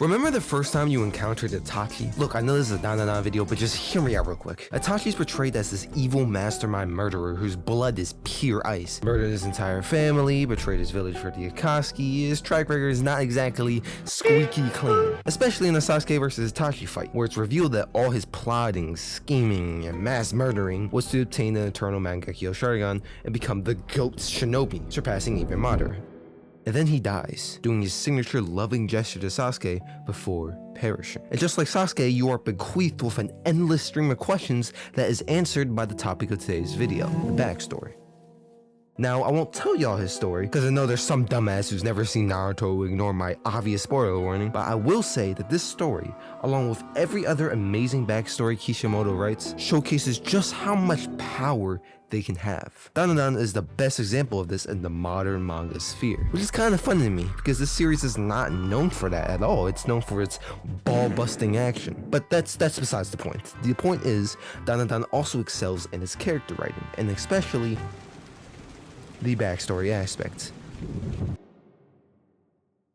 Remember the first time you encountered Itachi? Look, I know this is a Dandadan video, but just hear me out real quick. Itachi's portrayed as this evil mastermind murderer whose blood is pure ice. Murdered his entire family, betrayed his village for the Akatsuki. His track record is not exactly squeaky clean. Especially in the Sasuke vs Itachi fight, where it's revealed that all his plotting, scheming, and mass murdering was to obtain the eternal Mangekyo Sharingan and become the GOAT's shinobi, surpassing even Madara. And then he dies, doing his signature loving gesture to Sasuke before perishing. And just like Sasuke, you are bequeathed with an endless stream of questions that is answered by the topic of today's video, the backstory. Now, I won't tell y'all his story, because I know there's some dumbass who's never seen Naruto who ignore my obvious spoiler warning, but I will say that this story, along with every other amazing backstory Kishimoto writes, showcases just how much power they can have. Dandadan is the best example of this in the modern manga sphere, which is kind of fun to me, because this series is not known for that at all. It's known for its ball-busting action. But that's besides the point. The point is, Dandadan also excels in its character writing, and especially the backstory aspect.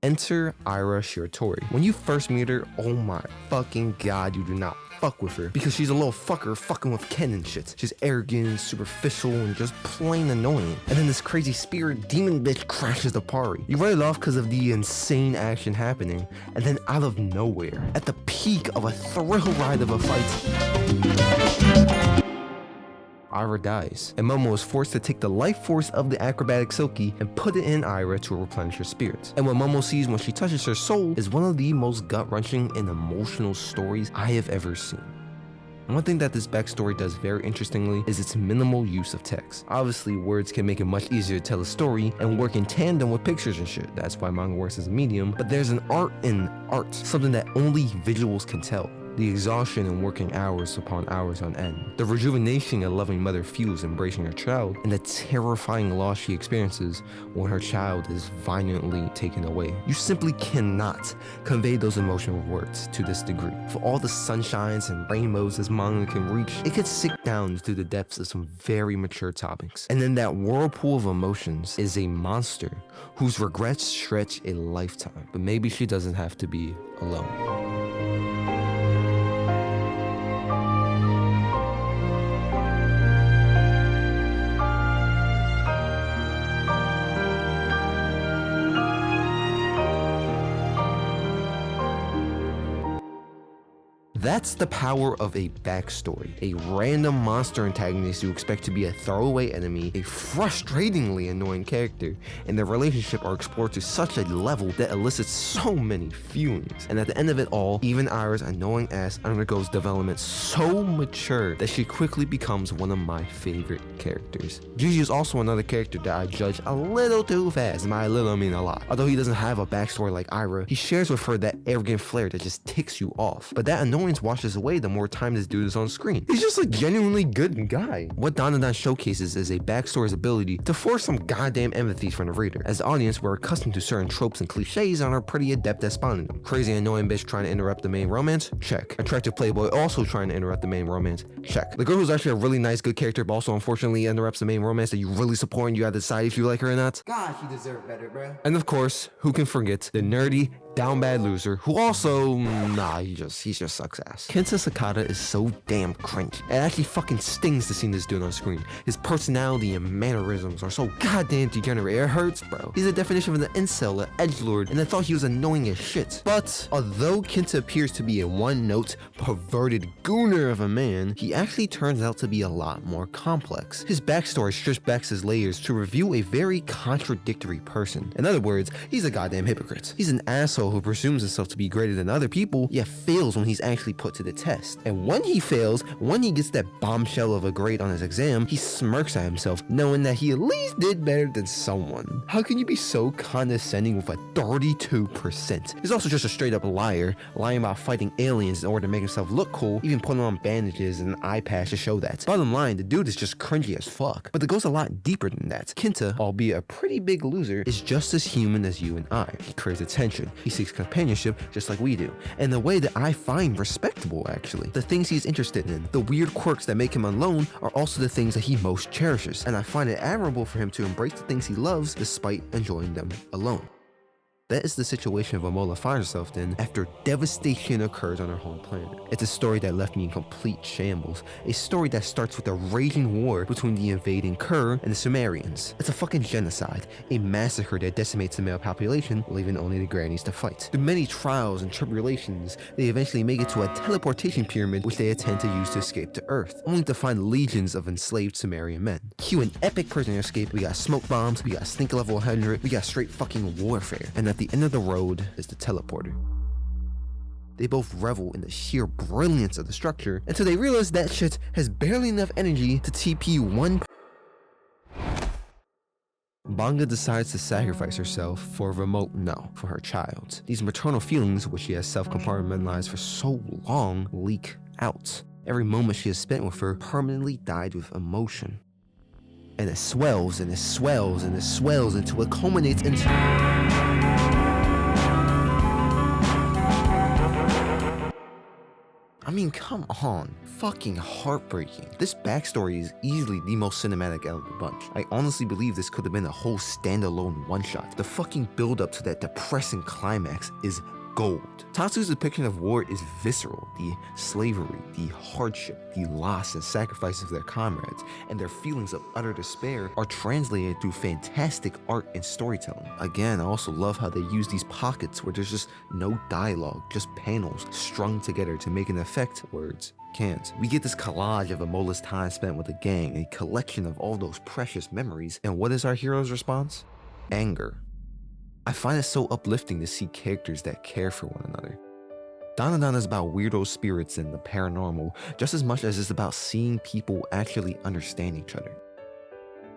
Enter Aira Shiratori. When you first meet her, oh my fucking god, you do not fuck with her, because she's a little fucker fucking with Ken and shit. She's arrogant, superficial, and just plain annoying. And then this crazy spirit demon bitch crashes the party. You write it off because of the insane action happening, and then out of nowhere, at the peak of a thrill ride of a fight, Aira dies, and Momo is forced to take the life force of the acrobatic Silky and put it in Aira to replenish her spirits. And what Momo sees when she touches her soul is one of the most gut-wrenching and emotional stories I have ever seen. One thing that this backstory does very interestingly is its minimal use of text. Obviously, words can make it much easier to tell a story and work in tandem with pictures and shit. That's why manga works as a medium, but there's an art in art, something that only visuals can tell. The exhaustion and working hours upon hours on end, the rejuvenation a loving mother feels embracing her child, and the terrifying loss she experiences when her child is violently taken away. You simply cannot convey those emotional words to this degree. For all the sunshines and rainbows this manga can reach, it could sink down to the depths of some very mature topics. And in that whirlpool of emotions is a monster whose regrets stretch a lifetime. But maybe she doesn't have to be alone. That's the power of a backstory. A random monster antagonist you expect to be a throwaway enemy, a frustratingly annoying character, and their relationship are explored to such a level that elicits so many feelings. And at the end of it all, even Aira's annoying ass undergoes development so mature that she quickly becomes one of my favorite characters. Gigi is also another character that I judge a little too fast, and by a little I mean a lot. Although he doesn't have a backstory like Aira, he shares with her that arrogant flair that just ticks you off. But that annoyance washes away the more time this dude is on screen. He's just a genuinely good guy. What Dandadan showcases is a backstory's ability to force some goddamn empathy from the reader. As the audience, we're accustomed to certain tropes and cliches and are pretty adept at spawning them. Crazy annoying bitch trying to interrupt the main romance? Check. Attractive playboy also trying to interrupt the main romance? Check. The girl who's actually a really nice good character but also unfortunately interrupts the main romance that you really support and you have to decide if you like her or not? God, she deserved better, bro. And of course, who can forget the nerdy, down bad loser who also, he just sucks ass. Kinta Sakata is so damn cringe. It actually fucking stings to see this dude on screen. His personality and mannerisms are so goddamn degenerate. It hurts, bro. He's the definition of an incel, an edgelord, and I thought he was annoying as shit. But although Kinta appears to be a one-note, perverted gooner of a man, he actually turns out to be a lot more complex. His backstory strips back his layers to reveal a very contradictory person. In other words, he's a goddamn hypocrite. He's an asshole who presumes himself to be greater than other people, yet fails when he's actually put to the test. And when he fails, when he gets that bombshell of a grade on his exam, he smirks at himself, knowing that he at least did better than someone. How can you be so condescending with a 32%? He's also just a straight up liar, lying about fighting aliens in order to make himself look cool, even putting on bandages and an eye patch to show that. Bottom line, the dude is just cringy as fuck. But it goes a lot deeper than that. Kinta, albeit a pretty big loser, is just as human as you and I. He craves attention. He seeks companionship just like we do, in a way that I find respectable actually. The things he's interested in, the weird quirks that make him alone, are also the things that he most cherishes, and I find it admirable for him to embrace the things he loves despite enjoying them alone. That is the situation Vamola finds herself in after devastation occurs on her home planet. It's a story that left me in complete shambles. A story that starts with a raging war between the invading Kero and the Sumerians. It's a fucking genocide, a massacre that decimates the male population, leaving only the grannies to fight. Through many trials and tribulations, they eventually make it to a teleportation pyramid which they intend to use to escape to Earth, only to find legions of enslaved Sumerian men. Cue an epic prisoner escape, we got smoke bombs, we got stink level 100, we got straight fucking warfare, and at the end of the road is the teleporter. They both revel in the sheer brilliance of the structure until they realize that shit has barely enough energy to TP one. Banga decides to sacrifice herself for for her child. These maternal feelings, which she has self-compartmentalized for so long, leak out. Every moment she has spent with her permanently dyed with emotion. And it swells and it swells and it swells until it culminates into... I mean, come on. Fucking heartbreaking. This backstory is easily the most cinematic out of the bunch. I honestly believe this could have been a whole standalone one-shot. The fucking build-up to that depressing climax is gold. Tatsu's depiction of war is visceral. The slavery, the hardship, the loss and sacrifice of their comrades, and their feelings of utter despair are translated through fantastic art and storytelling. Again, I also love how they use these pockets where there's just no dialogue, just panels strung together to make an effect words can't. We get this collage of Vamola's time spent with the gang, a collection of all those precious memories, and what is our hero's response? Anger. I find it so uplifting to see characters that care for one another. Dandadan is about weirdo spirits and the paranormal just as much as it's about seeing people actually understand each other.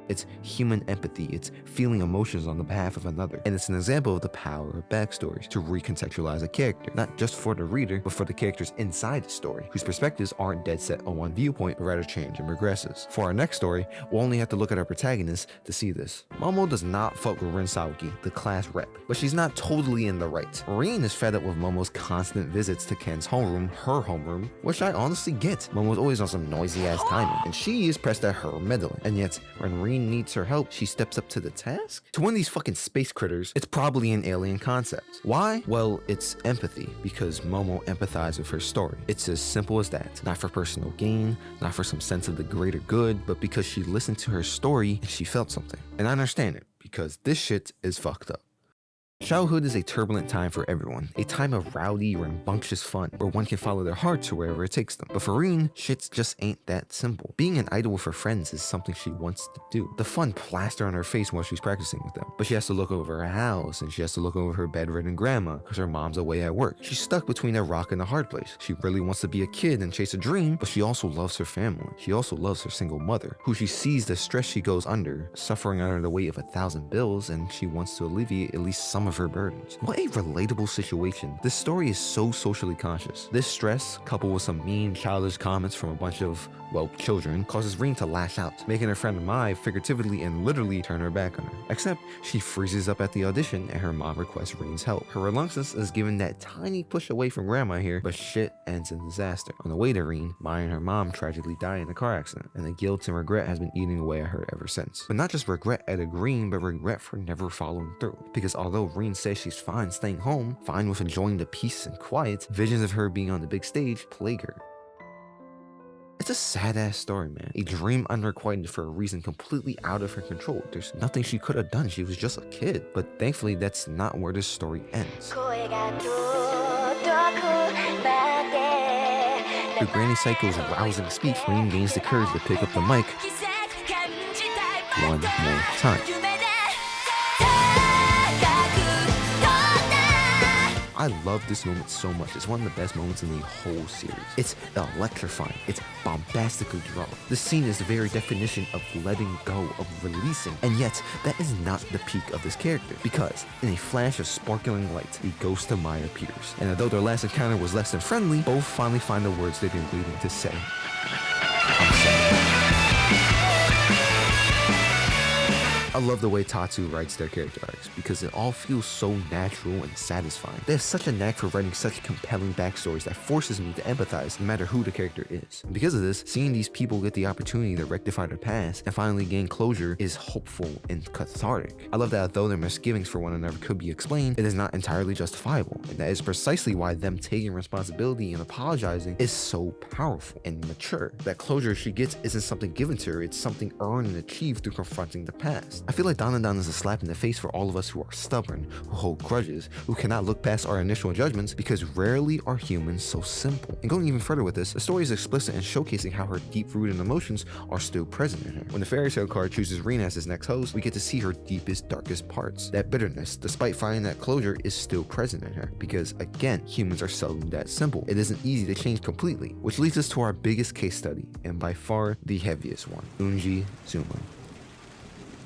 It's human empathy, it's feeling emotions on the behalf of another, and it's an example of the power of backstories to recontextualize a character, not just for the reader, but for the characters inside the story, whose perspectives aren't dead set on one viewpoint, but rather change and regresses. For our next story, we'll only have to look at our protagonist to see this. Momo does not fuck with Rin Saoki, the class rep, but she's not totally in the right. Rin is fed up with Momo's constant visits to Ken's homeroom, her homeroom, which I honestly get. Momo's always on some noisy ass timing, and she is pressed at her meddling, and yet when Rin needs her help, she steps up to the task? To one of these fucking space critters, it's probably an alien concept. Why? Well, it's empathy, because Momo empathizes with her story. It's as simple as that. Not for personal gain, not for some sense of the greater good, but because she listened to her story and she felt something. And I understand it, because this shit is fucked up. Childhood is a turbulent time for everyone, a time of rowdy, rambunctious fun, where one can follow their heart to wherever it takes them. But for Rin, shit just ain't that simple. Being an idol with her friends is something she wants to do. The fun plaster on her face while she's practicing with them. But she has to look over her house, and she has to look over her bedridden grandma, because her mom's away at work. She's stuck between a rock and a hard place. She really wants to be a kid and chase a dream, but she also loves her family. She also loves her single mother, who she sees the stress she goes under, suffering under the weight of 1,000 bills, and she wants to alleviate at least some of her burdens. What a relatable situation. This story is so socially conscious. This stress, coupled with some mean, childish comments from a bunch of, well, children, causes Rin to lash out, making her friend Mavi figuratively and literally turn her back on her. Except, she freezes up at the audition and her mom requests Rin's help. Her reluctance is given that tiny push away from grandma here, but shit ends in disaster. On the way to Rin, Mai and her mom tragically die in a car accident, and the guilt and regret has been eating away at her ever since. But not just regret at agreeing, but regret for never following through. Because although Rin says she's fine staying home, fine with enjoying the peace and quiet, visions of her being on the big stage plague her. It's a sad-ass story, man. A dream unrequited for a reason completely out of her control. There's nothing she could have done. She was just a kid. But thankfully, that's not where this story ends. Through Granny Psycho's rousing speech, Rin gains the courage to pick up the mic one more time. I love this moment so much. It's one of the best moments in the whole series. It's electrifying. It's bombastically drawn. The scene is the very definition of letting go, of releasing. And yet, that is not the peak of this character. Because, in a flash of sparkling light, the ghost of Mai appears. And although their last encounter was less than friendly, both finally find the words they've been waiting to say. I'm sorry. I love the way Tatsu writes their character arcs because it all feels so natural and satisfying. They have such a knack for writing such compelling backstories that forces me to empathize no matter who the character is. And because of this, seeing these people get the opportunity to rectify their past and finally gain closure is hopeful and cathartic. I love that although their misgivings for one another could be explained, it is not entirely justifiable, and that is precisely why them taking responsibility and apologizing is so powerful and mature. That closure she gets isn't something given to her, it's something earned and achieved through confronting the past. I feel like Dandadan is a slap in the face for all of us who are stubborn, who hold grudges, who cannot look past our initial judgments, because rarely are humans so simple. And going even further with this, the story is explicit in showcasing how her deep-rooted emotions are still present in her. When the fairy tale card chooses Rena as his next host, we get to see her deepest, darkest parts. That bitterness, despite finding that closure, is still present in her, because again, humans are seldom that simple. It isn't easy to change completely, which leads us to our biggest case study, and by far the heaviest one, Unji Zuma.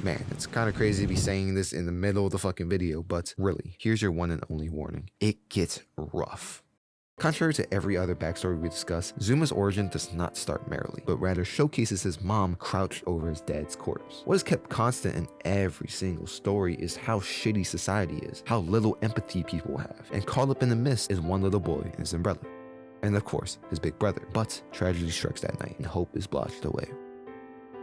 Man, it's kind of crazy to be saying this in the middle of the fucking video, but really, here's your one and only warning. It gets rough. Contrary to every other backstory we discuss, Zuma's origin does not start merrily, but rather showcases his mom crouched over his dad's corpse. What is kept constant in every single story is how shitty society is, how little empathy people have, and caught up in the mist is one little boy and his umbrella. And of course, his big brother. But tragedy strikes that night, and hope is blotched away.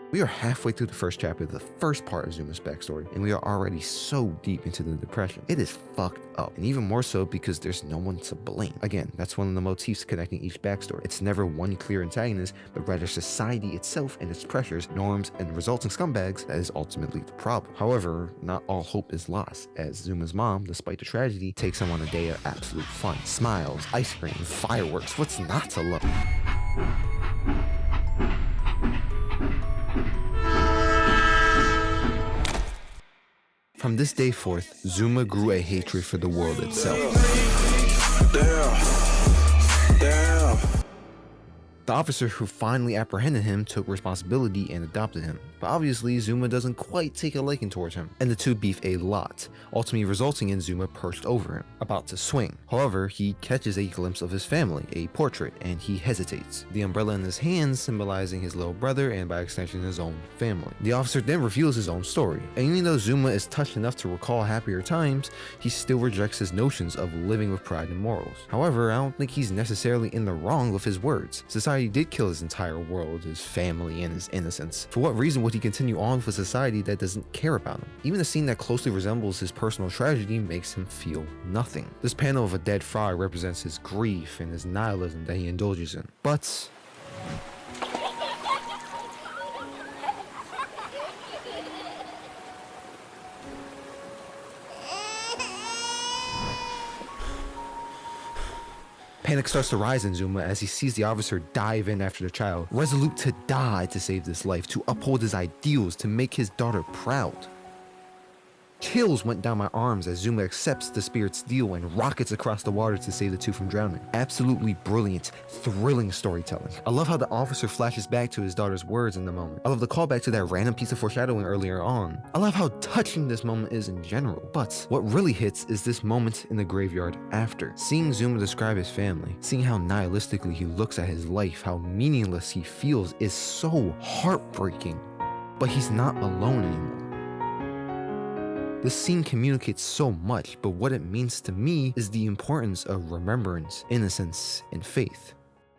We are halfway through the first chapter, the first part of Zuma's backstory, and we are already so deep into the depression. It is fucked up, and even more so because there's no one to blame. Again, that's one of the motifs connecting each backstory. It's never one clear antagonist, but rather society itself and its pressures, norms, and resulting scumbags that is ultimately the problem. However, not all hope is lost, as Zuma's mom, despite the tragedy, takes him on a day of absolute fun. Smiles, ice cream, fireworks, what's not to love? From this day forth, Zuma grew a hatred for the world itself. The officer who finally apprehended him took responsibility and adopted him, but obviously Zuma doesn't quite take a liking towards him, and the two beef a lot, ultimately resulting in Zuma perched over him, about to swing. However, he catches a glimpse of his family, a portrait, and he hesitates, the umbrella in his hands symbolizing his little brother and by extension his own family. The officer then reveals his own story, and even though Zuma is touched enough to recall happier times, he still rejects his notions of living with pride and morals. However, I don't think he's necessarily in the wrong with his words. Society did kill his entire world, his family, and his innocence. For what reason would he continue on with a society that doesn't care about him? Even a scene that closely resembles his personal tragedy makes him feel nothing. This panel of a dead frog represents his grief and his nihilism that he indulges in. But panic starts to rise in Zuma as he sees the officer dive in after the child, resolute to die to save this life, to uphold his ideals, to make his daughter proud. Chills went down my arms as Zuma accepts the spirit's deal and rockets across the water to save the two from drowning. Absolutely brilliant, thrilling storytelling. I love how the officer flashes back to his daughter's words in the moment. I love the callback to that random piece of foreshadowing earlier on. I love how touching this moment is in general. But what really hits is this moment in the graveyard after. Seeing Zuma describe his family, seeing how nihilistically he looks at his life, how meaningless he feels is so heartbreaking. But he's not alone anymore. This scene communicates so much, but what it means to me is the importance of remembrance, innocence, and faith.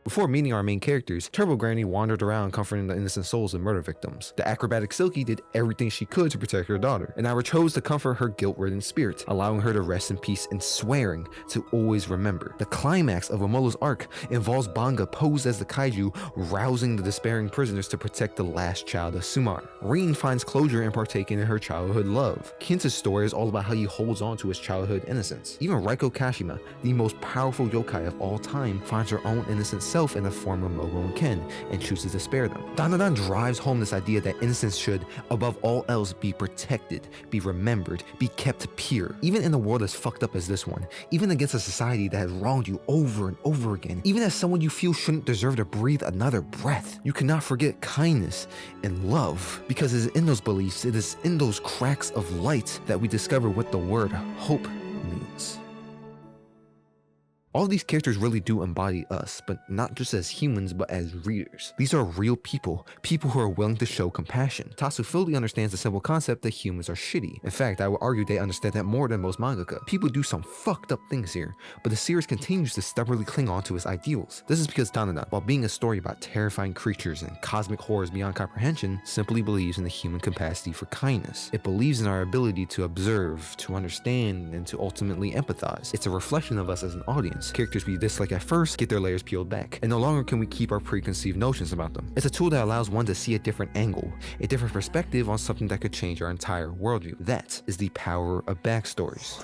Before meeting our main characters, Turbo Granny wandered around comforting the innocent souls of murder victims. The acrobatic Silky did everything she could to protect her daughter, and Aira chose to comfort her guilt-ridden spirit, allowing her to rest in peace and swearing to always remember. The climax of Vamola's arc involves Banga posed as the kaiju, rousing the despairing prisoners to protect the last child of Sumar. Rin finds closure in partaking in her childhood love. Kinta's story is all about how he holds on to his childhood innocence. Even Raiko Kashima, the most powerful yokai of all time, finds her own innocent self in the form of Mogo and Ken and chooses to spare them. Dandadan drives home this idea that innocence should, above all else, be protected, be remembered, be kept pure. Even in a world as fucked up as this one, even against a society that has wronged you over and over again, even as someone you feel shouldn't deserve to breathe another breath, you cannot forget kindness and love, because it is in those beliefs, it is in those cracks of light that we discover what the word hope means. All of these characters really do embody us, but not just as humans, but as readers. These are real people who are willing to show compassion. Tatsu fully understands the simple concept that humans are shitty. In fact, I would argue they understand that more than most mangaka. People do some fucked up things here, but the series continues to stubbornly cling on to its ideals. This is because Dandadan, while being a story about terrifying creatures and cosmic horrors beyond comprehension, simply believes in the human capacity for kindness. It believes in our ability to observe, to understand, and to ultimately empathize. It's a reflection of us as an audience. Characters we dislike at first get their layers peeled back, and no longer can we keep our preconceived notions about them. It's a tool that allows one to see a different angle, a different perspective on something that could change our entire worldview. That is the power of backstories.